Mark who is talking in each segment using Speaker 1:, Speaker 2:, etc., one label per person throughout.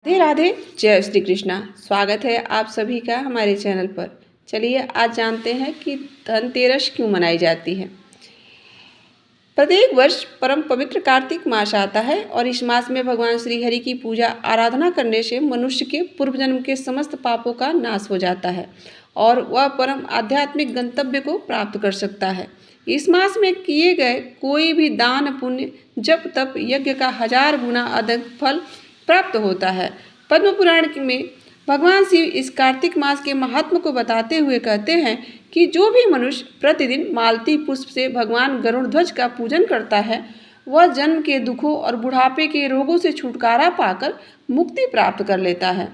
Speaker 1: राधे राधे। जय श्री कृष्णा। स्वागत है आप सभी का हमारे चैनल पर। चलिए आज जानते हैं कि धनतेरस क्यों मनाई जाती है। प्रत्येक वर्ष परम पवित्र कार्तिक मास आता है और इस मास में भगवान श्री हरि की पूजा आराधना करने से मनुष्य के पूर्व जन्म के समस्त पापों का नाश हो जाता है और वह परम आध्यात्मिक गंतव्य को प्राप्त कर सकता है। इस मास में किए गए कोई भी दान पुण्य जप तप यज्ञ का 1000 गुना अधिक फल प्राप्त होता है। पद्म पुराण में भगवान शिव इस कार्तिक मास के महात्म को बताते हुए कहते हैं कि जो भी मनुष्य प्रतिदिन मालती पुष्प से भगवान गरुड़ ध्वज का पूजन करता है वह जन्म के दुखों और बुढ़ापे के रोगों से छुटकारा पाकर मुक्ति प्राप्त कर लेता है।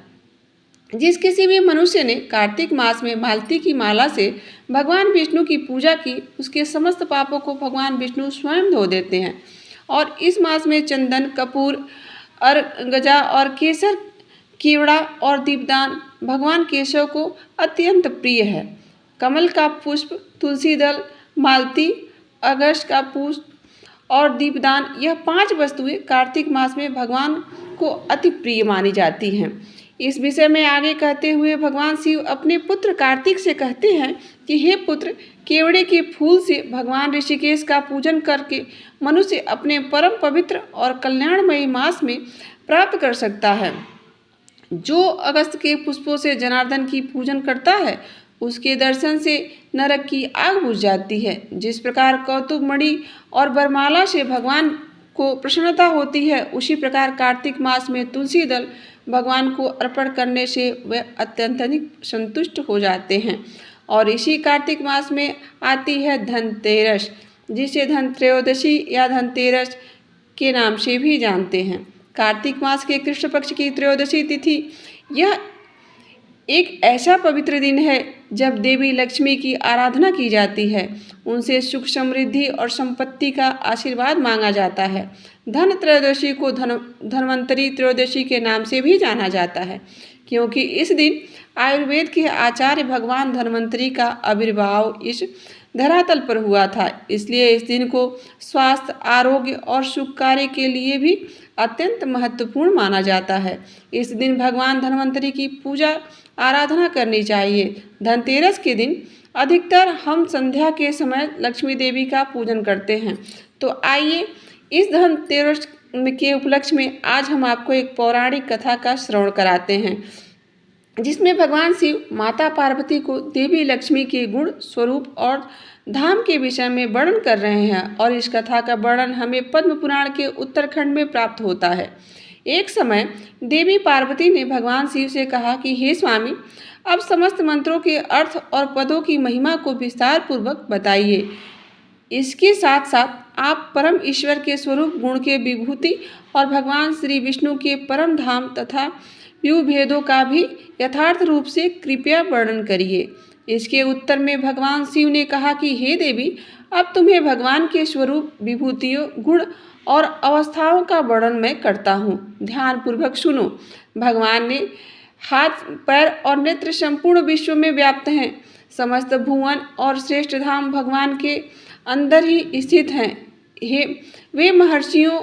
Speaker 1: जिस किसी भी मनुष्य ने कार्तिक मास में मालती की माला से भगवान विष्णु की पूजा की उसके समस्त पापों को भगवान विष्णु स्वयं धो देते हैं। और इस मास में चंदन कपूर गजा और केसर कीवड़ा और दीपदान भगवान केशव को अत्यंत प्रिय है। कमल का पुष्प, तुलसी दल, मालती, अगस्त का पुष्प और दीपदान यह 5 वस्तुएं कार्तिक मास में भगवान को अति प्रिय मानी जाती हैं। इस विषय में आगे कहते हुए भगवान शिव अपने पुत्र कार्तिक से कहते हैं कि हे पुत्र, केवड़े के फूल से भगवान ऋषिकेश का पूजन करके मनुष्य अपने परम पवित्र और कल्याणमयी मास में प्राप्त कर सकता है। जो अगस्त के पुष्पों से जनार्दन की पूजन करता है उसके दर्शन से नरक की आग बुझ जाती है। जिस प्रकार कौतुक मणि और बरमाला से भगवान को प्रसन्नता होती है उसी प्रकार कार्तिक मास में तुलसी दल भगवान को अर्पण करने से वे अत्यंत संतुष्ट हो जाते हैं। और इसी कार्तिक मास में आती है धनतेरस, जिसे धन त्रयोदशी या धनतेरस के नाम से भी जानते हैं। कार्तिक मास के कृष्ण पक्ष की त्रयोदशी तिथि यह एक ऐसा पवित्र दिन है जब देवी लक्ष्मी की आराधना की जाती है। उनसे सुख समृद्धि और संपत्ति का आशीर्वाद मांगा जाता है। धन त्रयोदशी को धन्वंतरी त्रयोदशी के नाम से भी जाना जाता है क्योंकि इस दिन आयुर्वेद के आचार्य भगवान धन्वंतरी का आविर्भाव इस धरातल पर हुआ था। इसलिए इस दिन को स्वास्थ्य, आरोग्य और सुख कार्य के लिए भी अत्यंत महत्वपूर्ण माना जाता है। इस दिन भगवान धन्वंतरी की पूजा आराधना करनी चाहिए। धनतेरस के दिन अधिकतर हम संध्या के समय लक्ष्मी देवी का पूजन करते हैं। तो आइए इस धनतेरस के उपलक्ष्य में आज हम आपको एक पौराणिक कथा का श्रवण कराते हैं जिसमें भगवान शिव माता पार्वती को देवी लक्ष्मी के गुण, स्वरूप और धाम के विषय में वर्णन कर रहे हैं। और इस कथा का वर्णन हमें पद्म पुराण के उत्तरखंड में प्राप्त होता है। एक समय देवी पार्वती ने भगवान शिव से कहा कि हे स्वामी, अब समस्त मंत्रों के अर्थ और पदों की महिमा को विस्तार पूर्वक बताइए। इसके साथ साथ आप परम ईश्वर के स्वरूप, गुण के विभूति और भगवान श्री विष्णु के परम धाम तथा व्यू भेदों का भी यथार्थ रूप से कृपया वर्णन करिए। इसके उत्तर में भगवान शिव ने कहा कि हे देवी, अब तुम्हें भगवान के स्वरूप, विभूतियों, गुण और अवस्थाओं का वर्णन मैं करता हूँ। ध्यान पूर्वक सुनो। भगवान ने हाथ, पैर और नेत्र संपूर्ण विश्व में व्याप्त हैं। समस्त भुवन और श्रेष्ठ धाम भगवान के अंदर ही स्थित हैं। वे महर्षियों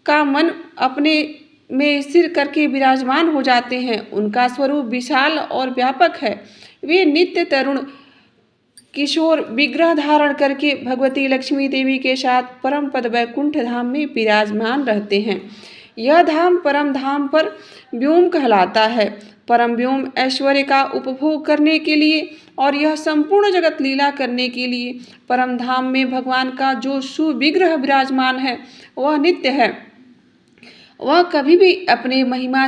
Speaker 1: का मन अपने में स्थिर करके विराजमान हो जाते हैं। उनका स्वरूप विशाल और व्यापक है। वे नित्य तरुण किशोर विग्रह धारण करके भगवती लक्ष्मी देवी के साथ परम पद वैकुंठ धाम में विराजमान रहते हैं। यह धाम परम धाम पर व्योम कहलाता है। परम व्योम ऐश्वर्य का उपभोग करने के लिए और यह संपूर्ण जगत लीला करने के लिए परम धाम में भगवान का जो सुविग्रह विराजमान है वह नित्य है। वह कभी भी अपनी महिमा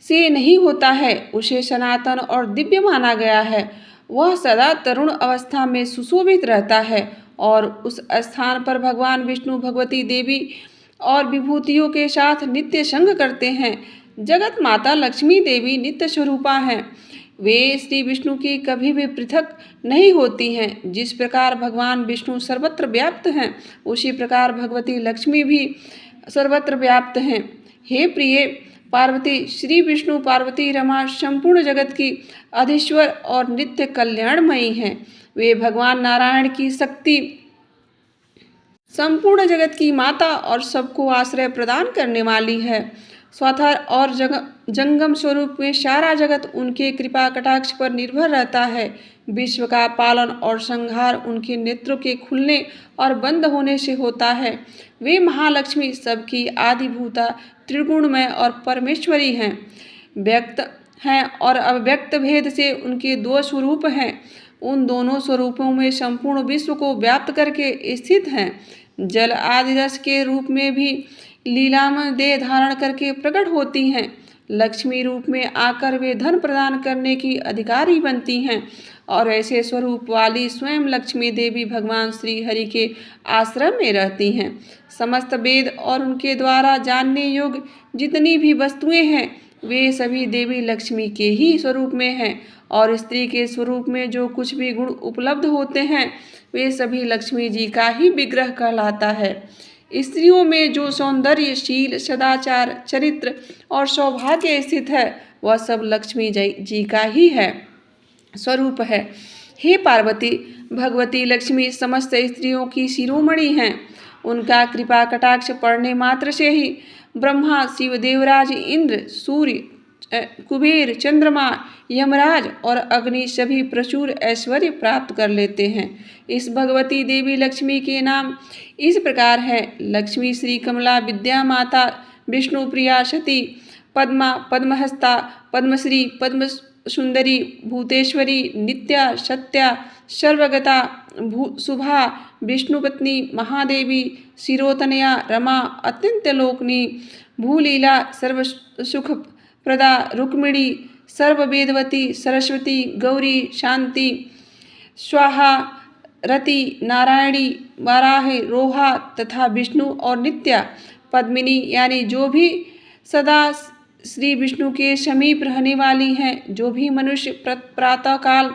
Speaker 1: से नहीं होता है। उसे सनातन और दिव्य माना गया है। वह सदा तरुण अवस्था में सुशोभित रहता है और उस स्थान पर भगवान विष्णु, भगवती देवी और विभूतियों के साथ नित्य संग करते हैं। जगत माता लक्ष्मी देवी नित्य स्वरूपा हैं। वे श्री विष्णु की कभी भी पृथक नहीं होती हैं। जिस प्रकार भगवान विष्णु सर्वत्र व्याप्त हैं उसी प्रकार भगवती लक्ष्मी भी सर्वत्र व्याप्त हैं। हे प्रिय पार्वती, श्री विष्णु, पार्वती, रमा संपूर्ण जगत की अधीश्वर और नित्य कल्याणमयी हैं। वे भगवान नारायण की शक्ति, संपूर्ण जगत की माता और सबको आश्रय प्रदान करने वाली है। स्वाधार और जंगम स्वरूप में सारा जगत उनके कृपा कटाक्ष पर निर्भर रहता है। विश्व का पालन और संहार उनके नेत्रों के खुलने और बंद होने से होता है। वे महालक्ष्मी सबकी आदिभूता, त्रिगुणमय और परमेश्वरी हैं। व्यक्त हैं और अव्यक्त भेद से उनके दो स्वरूप हैं। उन दोनों स्वरूपों में संपूर्ण विश्व को व्याप्त करके स्थित हैं। जल आदि रस के रूप में भी लीलामय देह धारण करके प्रकट होती हैं। लक्ष्मी रूप में आकर वे धन प्रदान करने की अधिकारी बनती हैं और ऐसे स्वरूप वाली स्वयं लक्ष्मी देवी भगवान श्री हरि के आश्रम में रहती हैं। समस्त वेद और उनके द्वारा जानने योग्य जितनी भी वस्तुएं हैं वे सभी देवी लक्ष्मी के ही स्वरूप में हैं और स्त्री के स्वरूप में जो कुछ भी गुण उपलब्ध होते हैं वे सभी लक्ष्मी जी का ही विग्रह कहलाता है। स्त्रियों में जो सौंदर्य, शील, सदाचार, चरित्र और सौभाग्य स्थित है वह सब लक्ष्मी जी का ही है स्वरूप है। हे पार्वती, भगवती लक्ष्मी समस्त स्त्रियों की शिरोमणि हैं। उनका कृपा कटाक्ष पड़ने मात्र से ही ब्रह्मा, शिव, देवराज, इंद्र, सूर्य, कुबेर, चंद्रमा, यमराज और अग्नि सभी प्रचुर ऐश्वर्य प्राप्त कर लेते हैं। इस भगवती देवी लक्ष्मी के नाम इस प्रकार है: लक्ष्मी, श्री कमला, विद्या माता, विष्णु प्रिया, सती, पद्मा, पद्महस्ता, पद्मश्री, पद्म सुंदरी, भूतेश्वरी, नित्या, सत्या, सर्वगता, शुभा, विष्णुपत्नी, महादेवी, शिरोतनया, रमा, अत्यंत लोकनी, भूलीला, सर्व सुख प्रदा, रुक्मिणी, सर्ववेदवती, सरस्वती, गौरी, शांति, स्वाहा, रति, नारायणी, वाराही, रोहा तथा विष्णु और नित्या, पद्मिनी यानी जो भी सदा श्री विष्णु के समीप रहने वाली हैं। जो भी मनुष्य प्रातःकाल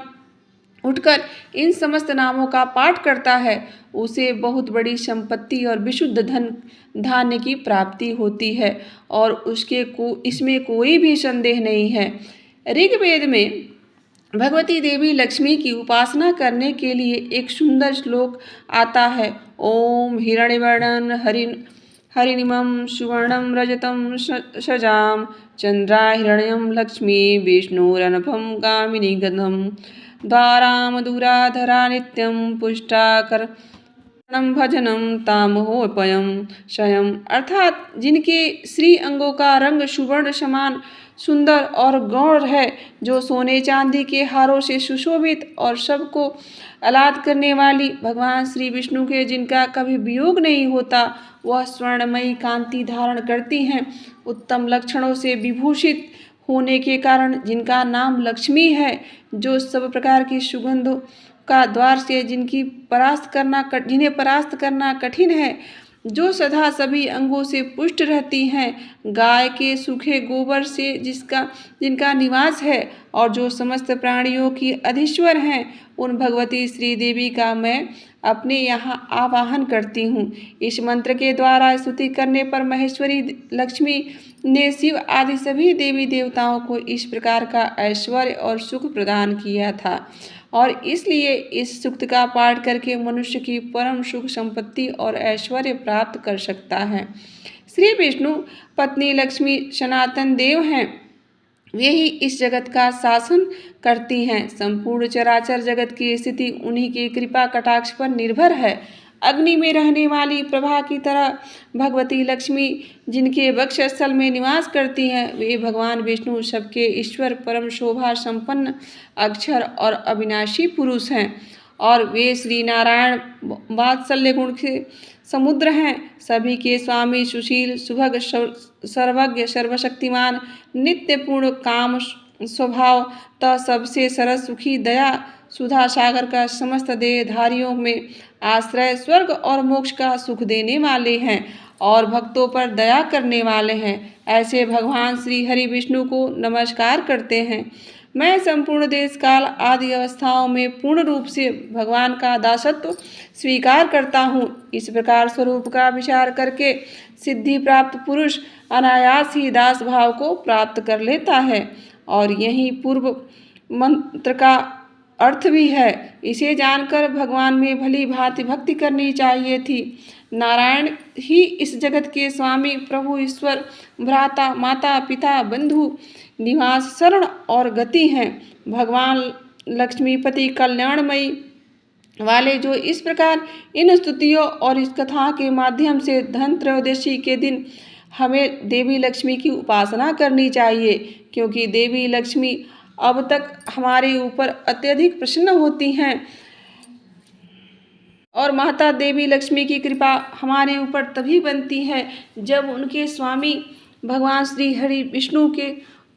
Speaker 1: उठकर इन समस्त नामों का पाठ करता है उसे बहुत बड़ी संपत्ति और विशुद्ध धन धान्य की प्राप्ति होती है और इसमें कोई भी संदेह नहीं है। ऋग्वेद में भगवती देवी लक्ष्मी की उपासना करने के लिए एक सुंदर श्लोक आता है: ओम हिरण्यवर्णन हरिणिमं सुवर्णं रजतं सजां चंद्राहिरण्यं लक्ष्मी विष्णुरनभं गामिनी गंधं द्वारां दूराधरा नित्यं पुष्टाकरणं भजनं तामहोपयं स्वयं। अर्थात जिनके श्री अंगों का रंग सुवर्ण समान सुंदर और गौर है, जो सोने चांदी के हारों से सुशोभित और सबको आह्लाद करने वाली भगवान श्री विष्णु के जिनका कभी वियोग नहीं होता, वह स्वर्णमयी कांति धारण करती हैं। उत्तम लक्षणों से विभूषित होने के कारण जिनका नाम लक्ष्मी है, जो सब प्रकार की सुगंधों का द्वार से जिन्हें परास्त करना कठिन है, जो सदा सभी अंगों से पुष्ट रहती हैं, गाय के सूखे गोबर से जिनका निवास है और जो समस्त प्राणियों की अधीश्वर हैं, उन भगवती श्री देवी का मैं अपने यहाँ आवाहन करती हूँ। इस मंत्र के द्वारा स्तुति करने पर महेश्वरी लक्ष्मी ने शिव आदि सभी देवी देवताओं को इस प्रकार का ऐश्वर्य और सुख प्रदान किया था और इसलिए इस सूक्त का पाठ करके मनुष्य की परम सुख संपत्ति और ऐश्वर्य प्राप्त कर सकता है। श्री विष्णु पत्नी लक्ष्मी सनातन देव हैं। वे ही इस जगत का शासन करती हैं। संपूर्ण चराचर जगत की स्थिति उन्हीं की कृपा कटाक्ष पर निर्भर है। अग्नि में रहने वाली प्रभा की तरह भगवती लक्ष्मी जिनके वक्षस्थल में निवास करती हैं, वे भगवान विष्णु सबके ईश्वर, परम शोभा संपन्न, अक्षर और अविनाशी पुरुष हैं और वे श्री नारायण वात्सल्य गुण के समुद्र हैं। सभी के स्वामी, सुशील, सुभग, सर्वज्ञ, सर्वशक्तिमान, नित्य पूर्ण काम स्वभाव, सबसे सरस, सुखी, दया सुधा सागर का समस्त देहधारियों में आश्रय, स्वर्ग और मोक्ष का सुख देने वाले हैं और भक्तों पर दया करने वाले हैं। ऐसे भगवान श्री हरि विष्णु को नमस्कार करते हैं। मैं संपूर्ण देश काल आदि अवस्थाओं में पूर्ण रूप से भगवान का दासत्व स्वीकार करता हूँ। इस प्रकार स्वरूप का विचार करके सिद्धि प्राप्त पुरुष अनायास ही दास भाव को प्राप्त कर लेता है और यही पूर्व मंत्र का अर्थ भी है। इसे जानकर भगवान में भली भांति भक्ति करनी चाहिए थी। नारायण ही इस जगत के स्वामी, प्रभु, ईश्वर, भ्राता, माता, पिता, बंधु, निवास, शरण और गति हैं। भगवान लक्ष्मीपति कल्याणमयी वाले जो इस प्रकार इन स्तुतियों और इस कथा के माध्यम से धन त्रयोदशी के दिन हमें देवी लक्ष्मी की उपासना करनी चाहिए, क्योंकि देवी लक्ष्मी अब तक हमारे ऊपर अत्यधिक प्रसन्न होती हैं और माता देवी लक्ष्मी की कृपा हमारे ऊपर तभी बनती है जब उनके स्वामी भगवान श्री हरि विष्णु के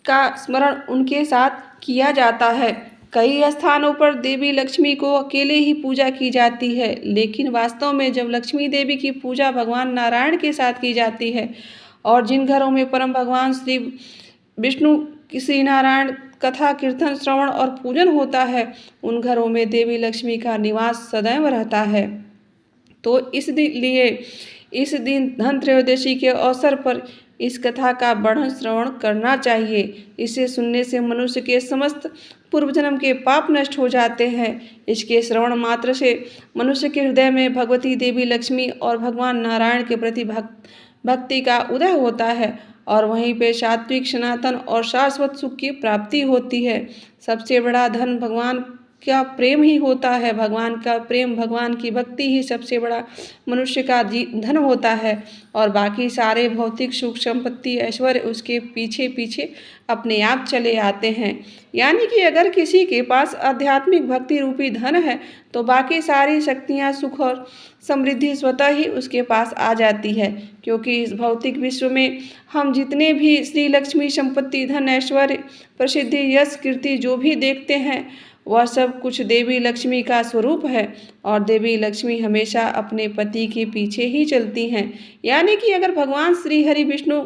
Speaker 1: का स्मरण उनके साथ किया जाता है। कई स्थानों पर देवी लक्ष्मी को अकेले ही पूजा की जाती है, लेकिन वास्तव में जब लक्ष्मी देवी की पूजा भगवान नारायण के साथ की जाती है और जिन घरों में परम भगवान श्री विष्णु श्री नारायण कथा कीर्तन श्रवण और पूजन होता है, उन घरों में देवी लक्ष्मी का निवास सदैव रहता है। तो इसलिए इस दिन धन त्रयोदशी के अवसर पर इस कथा का वर्णन श्रवण करना चाहिए। इसे सुनने से मनुष्य के समस्त पूर्व जन्म के पाप नष्ट हो जाते हैं। इसके श्रवण मात्र से मनुष्य के हृदय में भगवती देवी लक्ष्मी और भगवान नारायण के प्रति भक्ति का उदय होता है और वहीं पे सात्विक, सनातन और शाश्वत सुख की प्राप्ति होती है। सबसे बड़ा धन भगवान का प्रेम ही होता है। भगवान का प्रेम, भगवान की भक्ति ही सबसे बड़ा मनुष्य का धन होता है और बाकी सारे भौतिक सुख, संपत्ति, ऐश्वर्य उसके पीछे पीछे अपने आप चले आते हैं। यानी कि अगर किसी के पास आध्यात्मिक भक्ति रूपी धन है तो बाकी सारी शक्तियाँ, सुख और समृद्धि स्वतः ही उसके पास आ जाती है, क्योंकि इस भौतिक विश्व में हम जितने भी श्री लक्ष्मी संपत्ति, धन, ऐश्वर्य, प्रसिद्धि, यश, कीर्ति जो भी देखते हैं वह सब कुछ देवी लक्ष्मी का स्वरूप है और देवी लक्ष्मी हमेशा अपने पति के पीछे ही चलती हैं। यानी कि अगर भगवान श्री हरि विष्णु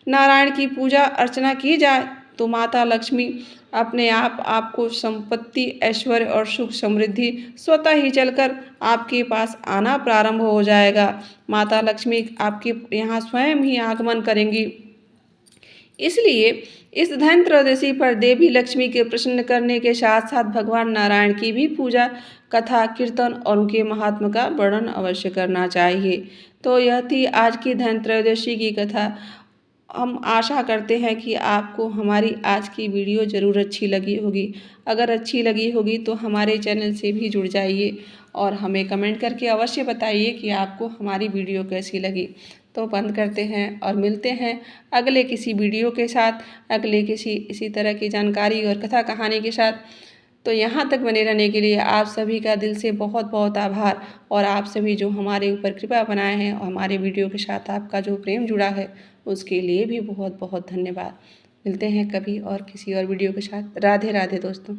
Speaker 1: नारायण की पूजा अर्चना की जाए तो माता लक्ष्मी अपने आप आपको संपत्ति, ऐश्वर्य और सुख समृद्धि स्वतः ही चलकर आपके पास आना प्रारंभ हो जाएगा। माता लक्ष्मी आपके यहाँ स्वयं ही आगमन करेंगी। इसलिए इस धन त्रयोदशी पर देवी लक्ष्मी के प्रसन्न करने के साथ साथ भगवान नारायण की भी पूजा, कथा, कीर्तन और उनके महात्म का वर्णन अवश्य करना चाहिए। तो यह थी आज की धन त्रयोदशी की कथा। हम आशा करते हैं कि आपको हमारी आज की वीडियो ज़रूर अच्छी लगी होगी। अगर अच्छी लगी होगी तो हमारे चैनल से भी जुड़ जाइए और हमें कमेंट करके अवश्य बताइए कि आपको हमारी वीडियो कैसी लगी। तो बंद करते हैं और मिलते हैं अगले किसी वीडियो के साथ, अगले किसी इसी तरह की जानकारी और कथा कहानी के साथ। तो यहाँ तक बने रहने के लिए आप सभी का दिल से बहुत बहुत आभार और आप सभी जो हमारे ऊपर कृपा बनाए हैं और हमारे वीडियो के साथ आपका जो प्रेम जुड़ा है उसके लिए भी बहुत बहुत धन्यवाद। मिलते हैं कभी और किसी और वीडियो के साथ। राधे राधे दोस्तों।